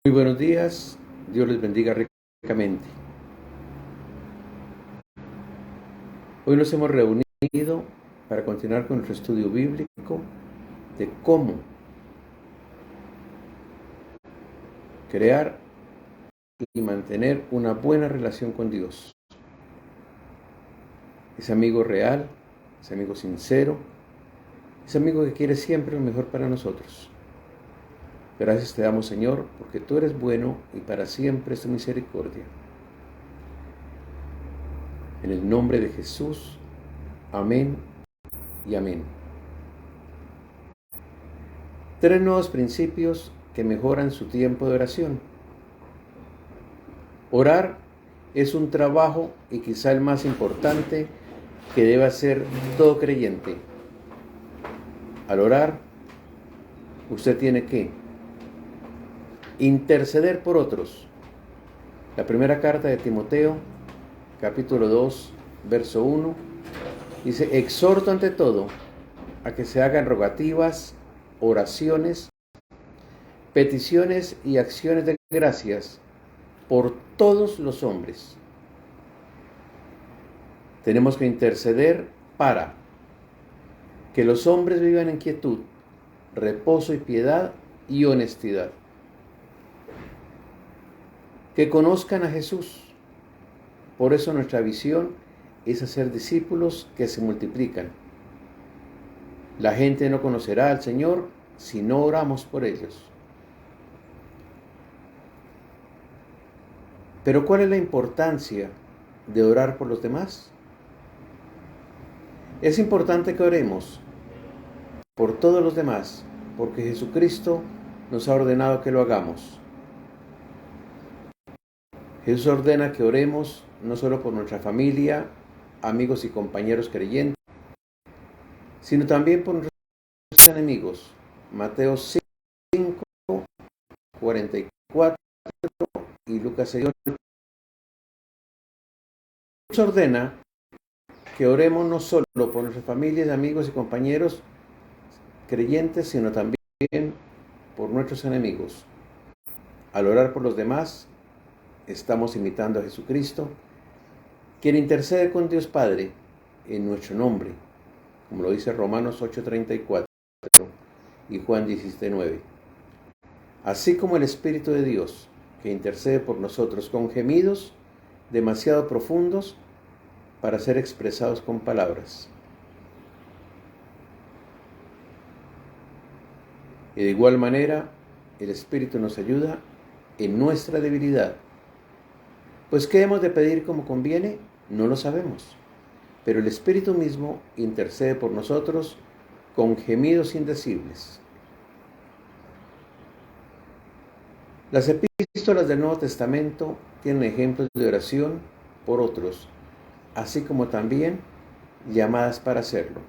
Muy buenos días, Dios les bendiga ricamente. Hoy nos hemos reunido para continuar con nuestro estudio bíblico de cómo crear y mantener una buena relación con Dios. Ese amigo real, ese amigo sincero, ese amigo que quiere siempre lo mejor para nosotros. Gracias te damos, Señor, porque tú eres bueno y para siempre es tu misericordia. En el nombre de Jesús, amén y amén. 3 nuevos principios que mejoran su tiempo de oración. Orar es un trabajo y quizá el más importante que debe hacer todo creyente. Al orar, usted tiene que interceder por otros. La primera carta de Timoteo, capítulo 2, verso 1, dice: exhorto ante todo a que se hagan rogativas, oraciones, peticiones y acciones de gracias por todos los hombres. Tenemos que interceder para que los hombres vivan en quietud, reposo y piedad y honestidad. Que conozcan a Jesús. Por eso nuestra visión es hacer discípulos que se multiplican. La gente no conocerá al Señor si no oramos por ellos. Pero ¿cuál es la importancia de orar por los demás? Es importante que oremos por todos los demás, porque Jesucristo nos ha ordenado que lo hagamos. Jesús ordena que oremos no solo por nuestra familia, amigos y compañeros creyentes, sino también por nuestros enemigos. Mateo 5, 44 y Lucas 6. Jesús ordena que oremos no solo por nuestras familias, amigos y compañeros creyentes, sino también por nuestros enemigos. Al orar por los demás, estamos imitando a Jesucristo, quien intercede con Dios Padre en nuestro nombre, como lo dice Romanos 8:34 y Juan 17:9. Así como el Espíritu de Dios, que intercede por nosotros con gemidos demasiado profundos para ser expresados con palabras. Y de igual manera, el Espíritu nos ayuda en nuestra debilidad. Pues ¿qué hemos de pedir como conviene? No lo sabemos. Pero el Espíritu mismo intercede por nosotros con gemidos indecibles. Las epístolas del Nuevo Testamento tienen ejemplos de oración por otros, así como también llamadas para hacerlo.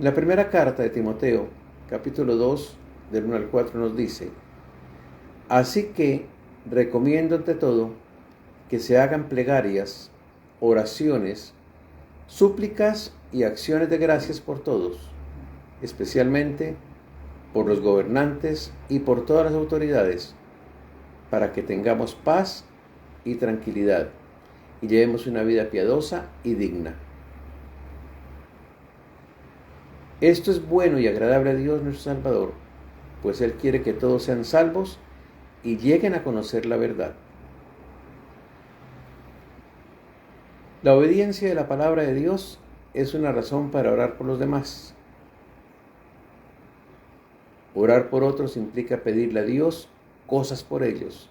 En la primera carta de Timoteo, capítulo 2, del 1 al 4, nos dice: así que recomiendo ante todo que se hagan plegarias, oraciones, súplicas y acciones de gracias por todos, especialmente por los gobernantes y por todas las autoridades, para que tengamos paz y tranquilidad y llevemos una vida piadosa y digna. Esto es bueno y agradable a Dios nuestro Salvador, pues Él quiere que todos sean salvos y lleguen a conocer la verdad. La obediencia de la palabra de Dios es una razón para orar por los demás. Orar por otros implica pedirle a Dios cosas por ellos,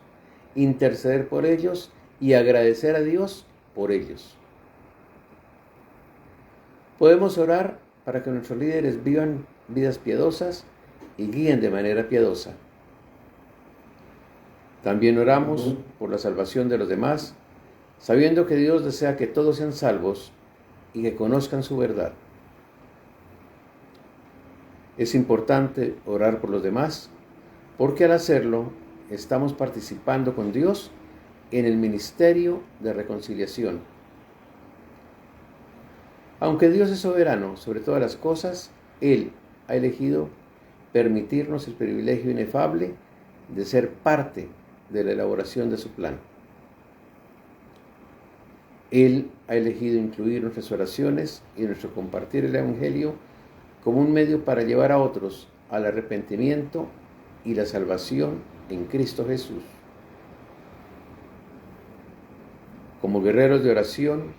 interceder por ellos y agradecer a Dios por ellos. Podemos orar para que nuestros líderes vivan vidas piadosas y guíen de manera piadosa. También oramos por la salvación de los demás, sabiendo que Dios desea que todos sean salvos y que conozcan su verdad. Es importante orar por los demás, porque al hacerlo estamos participando con Dios en el ministerio de reconciliación. Aunque Dios es soberano sobre todas las cosas, Él ha elegido permitirnos el privilegio inefable de ser parte de la elaboración de su plan. Él ha elegido incluir nuestras oraciones y nuestro compartir el Evangelio como un medio para llevar a otros al arrepentimiento y la salvación en Cristo Jesús. Como guerreros de oración,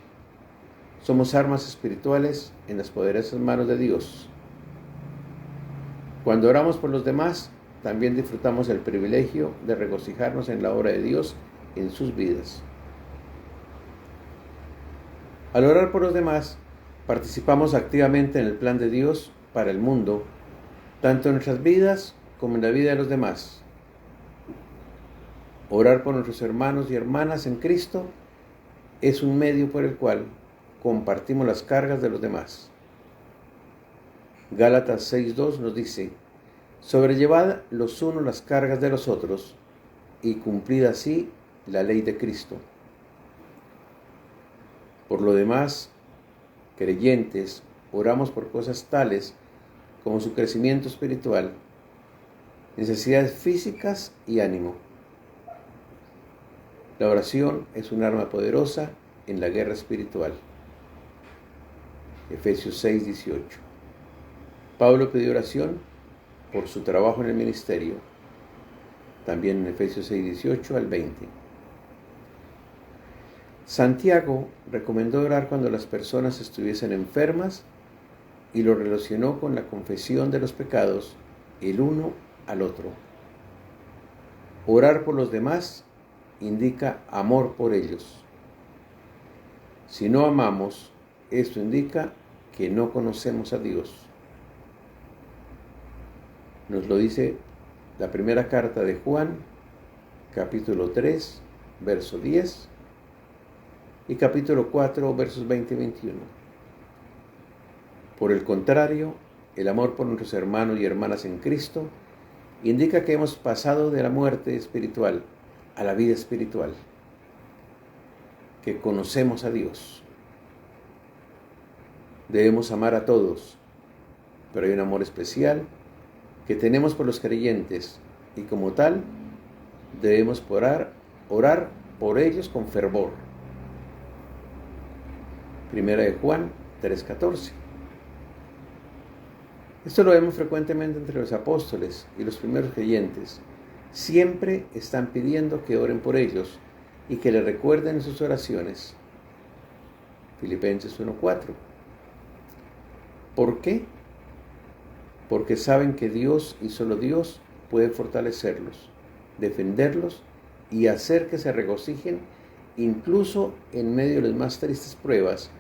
somos armas espirituales en las poderosas manos de Dios. Cuando oramos por los demás, también disfrutamos el privilegio de regocijarnos en la obra de Dios en sus vidas. Al orar por los demás, participamos activamente en el plan de Dios para el mundo, tanto en nuestras vidas como en la vida de los demás. Orar por nuestros hermanos y hermanas en Cristo es un medio por el cual compartimos las cargas de los demás. Gálatas 6:2 nos dice: sobrellevad los unos las cargas de los otros y cumplid así la ley de Cristo. Por lo demás, creyentes, oramos por cosas tales como su crecimiento espiritual, necesidades físicas y ánimo. La oración es un arma poderosa en la guerra espiritual. Efesios 6:18. Pablo pidió oración por su trabajo en el ministerio, también en Efesios 6:18 al 20. Santiago recomendó orar cuando las personas estuviesen enfermas y lo relacionó con la confesión de los pecados el uno al otro. Orar por los demás indica amor por ellos. Si no amamos, esto indica que no conocemos a Dios. Nos lo dice la primera carta de Juan, capítulo 3, verso 10, y capítulo 4, versos 20 y 21. Por el contrario, el amor por nuestros hermanos y hermanas en Cristo indica que hemos pasado de la muerte espiritual a la vida espiritual, que conocemos a Dios. Debemos amar a todos, pero hay un amor especial que tenemos por los creyentes y como tal debemos orar por ellos con fervor. Primera de Juan 3:14. Esto lo vemos frecuentemente entre los apóstoles y los primeros creyentes. Siempre están pidiendo que oren por ellos y que les recuerden en sus oraciones. Filipenses 1:4. ¿Por qué? Porque saben que Dios y solo Dios puede fortalecerlos, defenderlos y hacer que se regocijen incluso en medio de las más tristes pruebas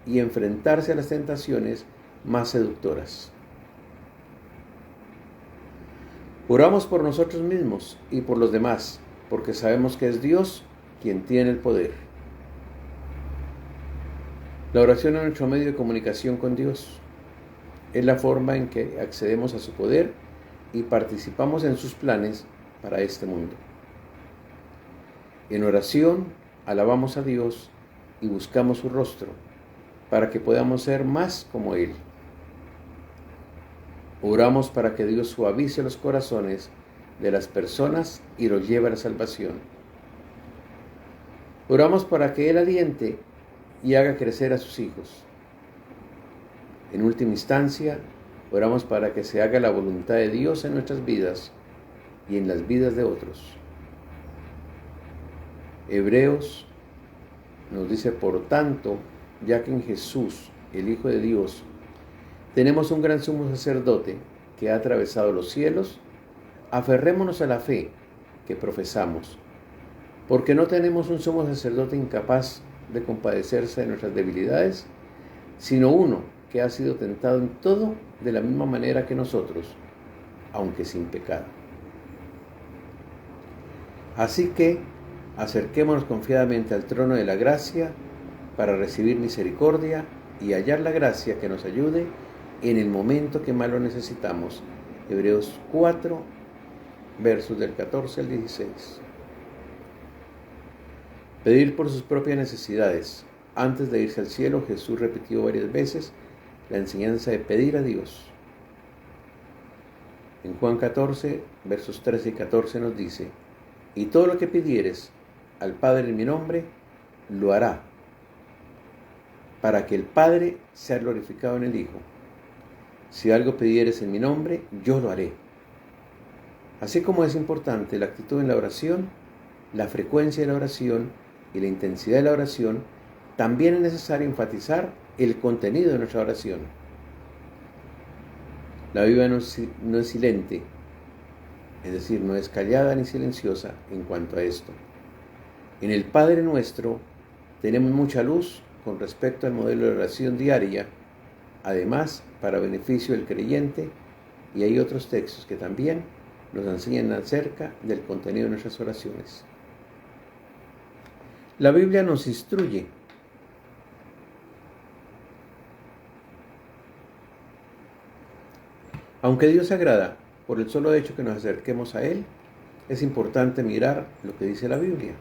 y enfrentarse a las tentaciones más seductoras. Oramos por nosotros mismos y por los demás, porque sabemos que es Dios quien tiene el poder. La oración es nuestro medio de comunicación con Dios. Es la forma en que accedemos a su poder y participamos en sus planes para este mundo. En oración alabamos a Dios y buscamos su rostro para que podamos ser más como Él. Oramos para que Dios suavice los corazones de las personas y los lleve a la salvación. Oramos para que Él aliente y haga crecer a sus hijos. En última instancia, oramos para que se haga la voluntad de Dios en nuestras vidas y en las vidas de otros. Hebreos nos dice: por tanto, ya que en Jesús, el Hijo de Dios, tenemos un gran sumo sacerdote que ha atravesado los cielos, aferrémonos a la fe que profesamos, porque no tenemos un sumo sacerdote incapaz de compadecerse de nuestras debilidades, sino uno que ha sido tentado en todo de la misma manera que nosotros, aunque sin pecado. Así que acerquémonos confiadamente al trono de la gracia para recibir misericordia y hallar la gracia que nos ayude en el momento que más lo necesitamos. Hebreos 4, versos del 14 al 16. Pedir por sus propias necesidades. Antes de irse al cielo, Jesús repitió varias veces la enseñanza de pedir a Dios. En Juan 14, versos 13 y 14 nos dice: y todo lo que pidieres al Padre en mi nombre, lo hará, para que el Padre sea glorificado en el Hijo. Si algo pidieres en mi nombre, yo lo haré. Así como es importante la actitud en la oración, la frecuencia de la oración y la intensidad de la oración, también es necesario enfatizar el contenido de nuestra oración. La Biblia no es silente, es decir, no es callada ni silenciosa en cuanto a esto. En el Padre Nuestro tenemos mucha luz con respecto al modelo de oración diaria, además para beneficio del creyente, y hay otros textos que también nos enseñan acerca del contenido de nuestras oraciones. La Biblia nos instruye aunque Dios se agrada por el solo hecho que nos acerquemos a Él, es importante mirar lo que dice la Biblia.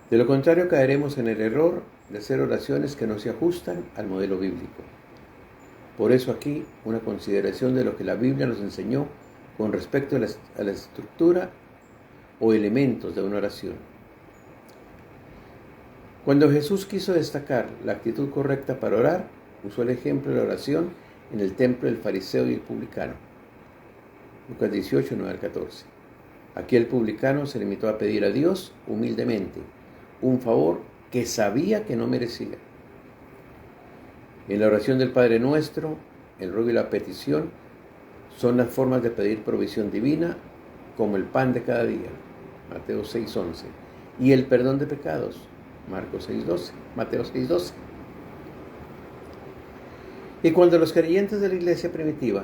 De lo contrario, caeremos en el error de hacer oraciones que no se ajustan al modelo bíblico. Por eso aquí una consideración de lo que la Biblia nos enseñó con respecto a la estructura o elementos de una oración. Cuando Jesús quiso destacar la actitud correcta para orar, usó el ejemplo de la oración en el templo del fariseo y el publicano. Lucas 18, 9 al 14. Aquí el publicano se limitó a pedir a Dios humildemente un favor que sabía que no merecía. En la oración del Padre Nuestro, el ruego y la petición son las formas de pedir provisión divina, como el pan de cada día, Mateo 6:11, y el perdón de pecados, Marcos 6:12, Mateo 6:12. Y cuando los creyentes de la iglesia primitiva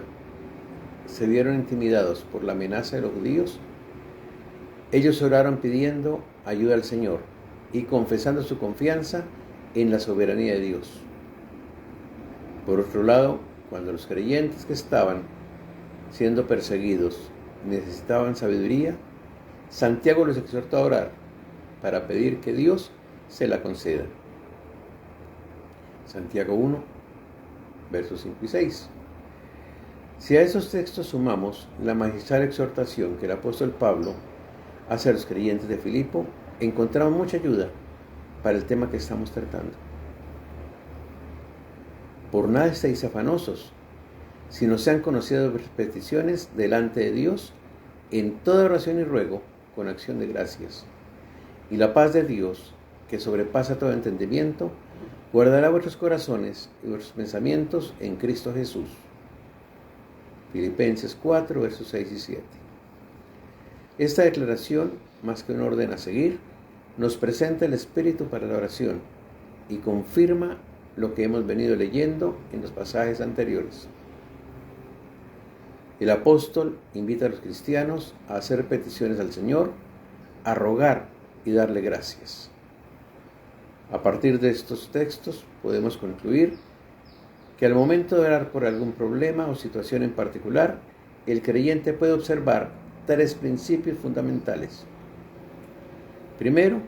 se vieron intimidados por la amenaza de los judíos, ellos oraron pidiendo ayuda al Señor y confesando su confianza en la soberanía de Dios. Por otro lado, cuando los creyentes que estaban siendo perseguidos necesitaban sabiduría, Santiago les exhortó a orar para pedir que Dios se la conceda. Santiago 1, versos 5 y 6. Si a esos textos sumamos la magistral exhortación que el apóstol Pablo hace a los creyentes de Filipo, encontramos mucha ayuda para el tema que estamos tratando. Por nada estéis afanosos, sino sean conocidas vuestras peticiones delante de Dios en toda oración y ruego con acción de gracias. Y la paz de Dios, que sobrepasa todo entendimiento, guardará vuestros corazones y vuestros pensamientos en Cristo Jesús. Filipenses 4, versos 6 y 7. Esta declaración, más que un orden a seguir, nos presenta el espíritu para la oración y confirma lo que hemos venido leyendo en los pasajes anteriores. El apóstol invita a los cristianos a hacer peticiones al Señor, a rogar y darle gracias. A partir de estos textos podemos concluir que al momento de orar por algún problema o situación en particular, el creyente puede observar 3 principios fundamentales. Primero,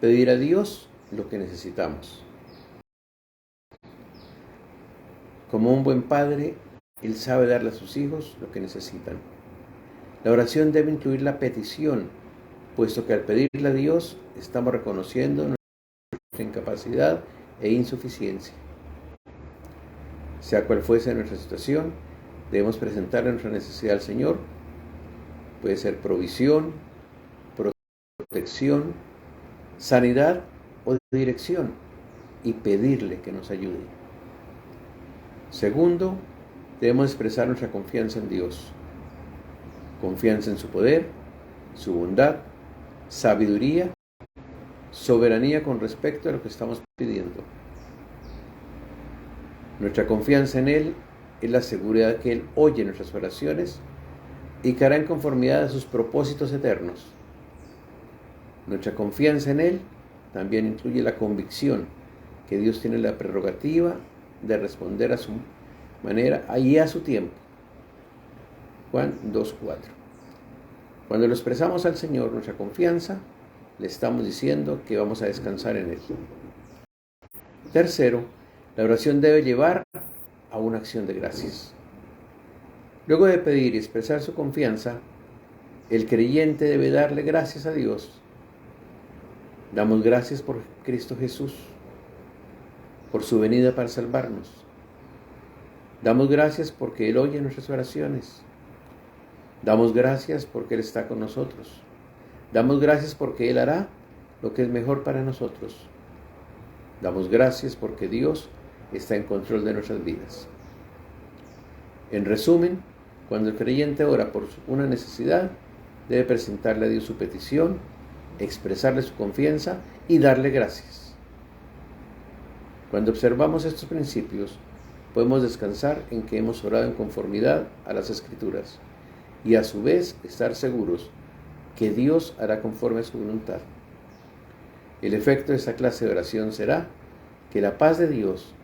pedir a Dios lo que necesitamos. Como un buen padre, Él sabe darle a sus hijos lo que necesitan. La oración debe incluir la petición, puesto que al pedirle a Dios estamos reconociendo nuestra incapacidad e insuficiencia. Sea cual fuese nuestra situación, debemos presentar nuestra necesidad al Señor. Puede ser provisión, protección, sanidad o dirección, y pedirle que nos ayude. Segundo, debemos expresar nuestra confianza en Dios. Confianza en su poder, su bondad, sabiduría, soberanía con respecto a lo que estamos pidiendo. Nuestra confianza en Él es la seguridad de que Él oye nuestras oraciones y que hará en conformidad a sus propósitos eternos. Nuestra confianza en Él también incluye la convicción que Dios tiene la prerrogativa de responder a su manera y a su tiempo. Juan 2:4. Cuando lo expresamos al Señor nuestra confianza, le estamos diciendo que vamos a descansar en Él. Tercero, la oración debe llevar a una acción de gracias. Luego de pedir y expresar su confianza, el creyente debe darle gracias a Dios. Damos gracias por Cristo Jesús, por su venida para salvarnos. Damos gracias porque Él oye nuestras oraciones. Damos gracias porque Él está con nosotros. Damos gracias porque Él hará lo que es mejor para nosotros. Damos gracias porque Dios está en control de nuestras vidas. En resumen, cuando el creyente ora por una necesidad, debe presentarle a Dios su petición, expresarle su confianza y darle gracias. Cuando observamos estos principios, podemos descansar en que hemos orado en conformidad a las Escrituras y a su vez estar seguros que Dios hará conforme a su voluntad. El efecto de esta clase de oración será que la paz de Dios,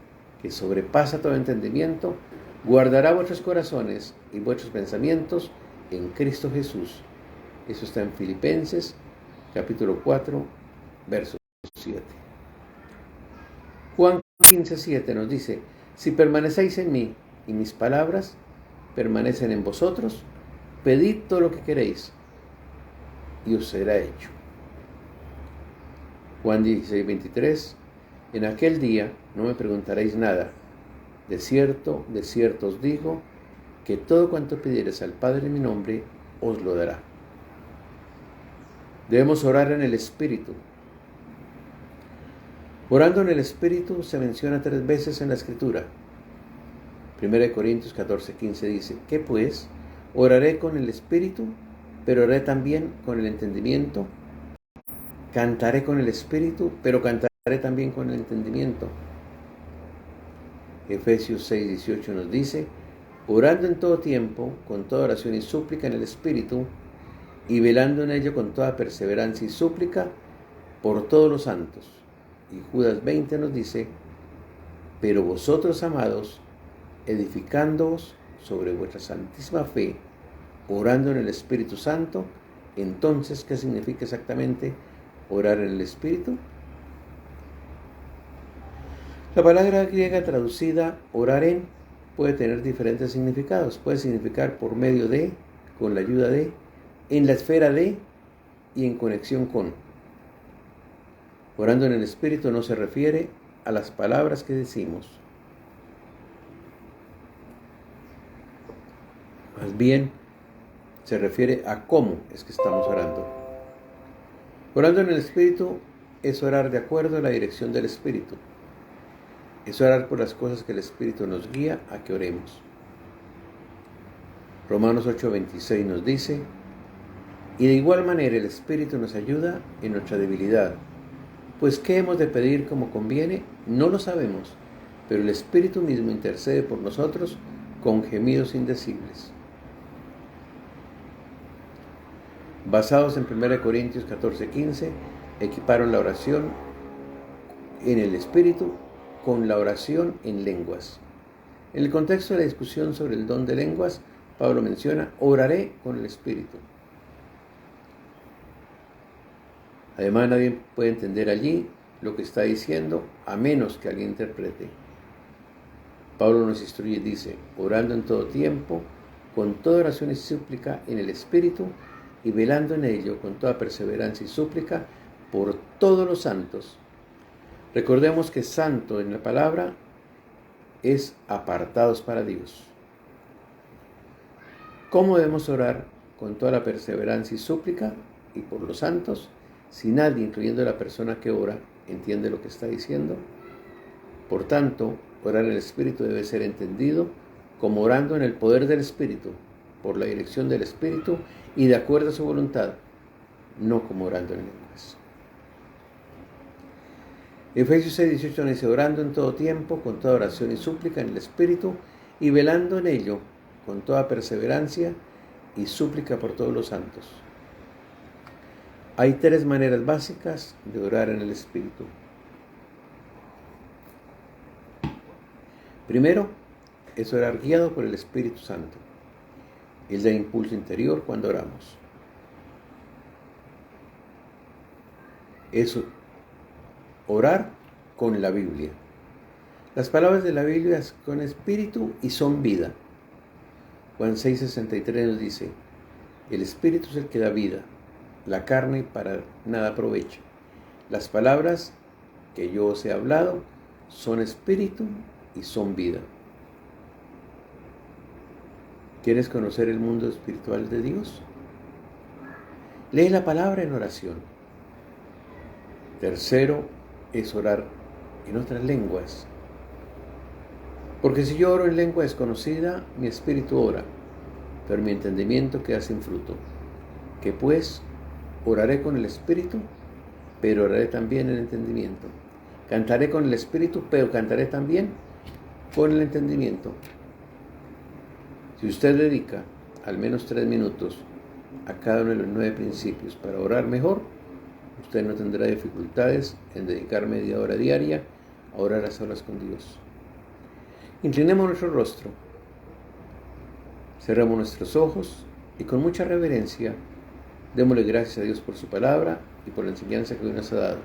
que sobrepasa todo entendimiento, guardará vuestros corazones y vuestros pensamientos en Cristo Jesús. Eso está en Filipenses, capítulo 4, verso 7. Juan 15:7 nos dice: si permanecéis en mí y mis palabras permanecen en vosotros, pedid todo lo que queréis y os será hecho. Juan 16:23: en aquel día no me preguntaréis nada. De cierto os digo, que todo cuanto pidiereis al Padre en mi nombre, os lo dará. Debemos orar en el Espíritu. Orando en el Espíritu se menciona 3 veces en la Escritura. 1 Corintios 14:15 dice: ¿qué pues? Oraré con el Espíritu, pero oraré también con el entendimiento. Cantaré con el Espíritu, pero cantaré también con el entendimiento. Efesios 6:18 nos dice: orando en todo tiempo, con toda oración y súplica en el Espíritu, y velando en ello con toda perseverancia y súplica por todos los santos. Y Judas 20 nos dice: pero vosotros, amados, edificándoos sobre vuestra santísima fe, orando en el Espíritu Santo. Entonces, ¿qué significa exactamente orar en el Espíritu? La palabra griega traducida orar en puede tener diferentes significados. Puede significar por medio de, con la ayuda de, en la esfera de y en conexión con. Orando en el Espíritu no se refiere a las palabras que decimos. Más bien, se refiere a cómo es que estamos orando. Orando en el Espíritu es orar de acuerdo a la dirección del Espíritu. Es orar por las cosas que el Espíritu nos guía a que oremos. Romanos 8:26 nos dice: y de igual manera el Espíritu nos ayuda en nuestra debilidad. Pues ¿qué hemos de pedir como conviene? No lo sabemos, pero el Espíritu mismo intercede por nosotros con gemidos indecibles. Basados en 1 Corintios 14:15, equiparon la oración en el Espíritu con la oración en lenguas. En el contexto de la discusión sobre el don de lenguas, Pablo menciona: oraré con el Espíritu. Además, nadie puede entender allí lo que está diciendo a menos que alguien interprete. Pablo nos instruye y dice: orando en todo tiempo, con toda oración y súplica en el Espíritu, y velando en ello con toda perseverancia y súplica por todos los santos. Recordemos que santo en la palabra es apartados para Dios. ¿Cómo debemos orar con toda la perseverancia y súplica y por los santos si nadie, incluyendo la persona que ora, entiende lo que está diciendo? Por tanto, orar en el Espíritu debe ser entendido como orando en el poder del Espíritu, por la dirección del Espíritu y de acuerdo a su voluntad, no como orando en lenguas. Efesios 6:18 dice: orando en todo tiempo, con toda oración y súplica en el Espíritu, y velando en ello con toda perseverancia y súplica por todos los santos. Hay 3 maneras básicas de orar en el Espíritu. Primero, es orar guiado por el Espíritu Santo. Él da impulso interior cuando oramos. Es orar con la Biblia. Las palabras de la Biblia son espíritu y son vida. Juan 6:63 nos dice: el Espíritu es el que da vida, la carne para nada aprovecha. Las palabras que yo os he hablado son espíritu y son vida. ¿Quieres conocer el mundo espiritual de Dios? Lee la palabra en oración. Tercero es orar en otras lenguas. Porque si yo oro en lengua desconocida, mi espíritu ora, pero mi entendimiento queda sin fruto. Que pues oraré con el espíritu, pero oraré también en el entendimiento. Cantaré con el espíritu, pero cantaré también con el entendimiento. Si usted dedica al menos 3 minutos a cada uno de los 9 principios para orar mejor, usted no tendrá dificultades en dedicar media hora diaria a orar a solas con Dios. Inclinemos nuestro rostro, cerramos nuestros ojos y con mucha reverencia démosle gracias a Dios por su palabra y por la enseñanza que hoy nos ha dado.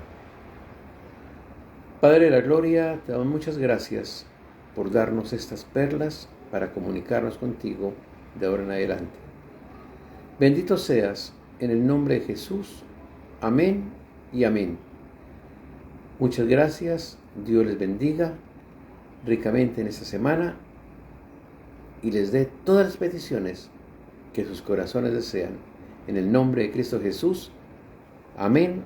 Padre de la gloria, te damos muchas gracias por darnos estas perlas para comunicarnos contigo de ahora en adelante. Bendito seas en el nombre de Jesús. Amén y amén. Muchas gracias. Dios les bendiga ricamente en esta semana y les dé todas las peticiones que sus corazones desean. En el nombre de Cristo Jesús. Amén